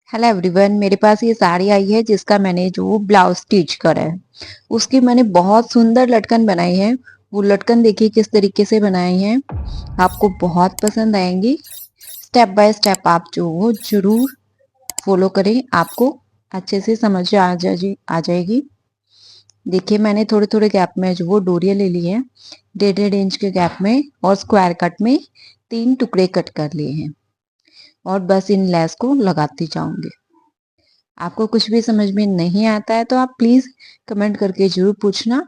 Hello everyone, मेरे पास ये साड़ी आई है जिसका मैंने जो ब्लाउज स्टिच करा है। उसकी मैंने बहुत सुंदर लटकन बनाई है। वो लटकन देखिए किस तरीके से बनाई है, आपको बहुत पसंद आएंगी। स्टेप बाय स्टेप आप जो वो जरूर फॉलो करें, आपको अच्छे से समझ आ जाएगी। देखिए मैंने थोड़े थोड़े गैप में जो वो डोरियां ले ली है, 1.5 इंच के गैप में, और स्क्वायर कट में 3 टुकड़े कट कर लिए हैं। और बस इन लेस को लगाती जाऊंगी। आपको कुछ भी समझ में नहीं आता है तो आप प्लीज कमेंट करके जरूर पूछना।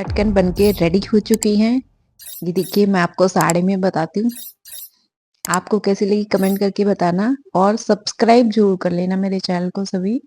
लटकन बनके रेडी हो चुकी हैं। ये देखिए मैं आपको साड़ी में बताती हूँ। आपको कैसी लगी कमेंट करके बताना और सब्सक्राइब ज़रूर कर लेना मेरे चैनल को सभी।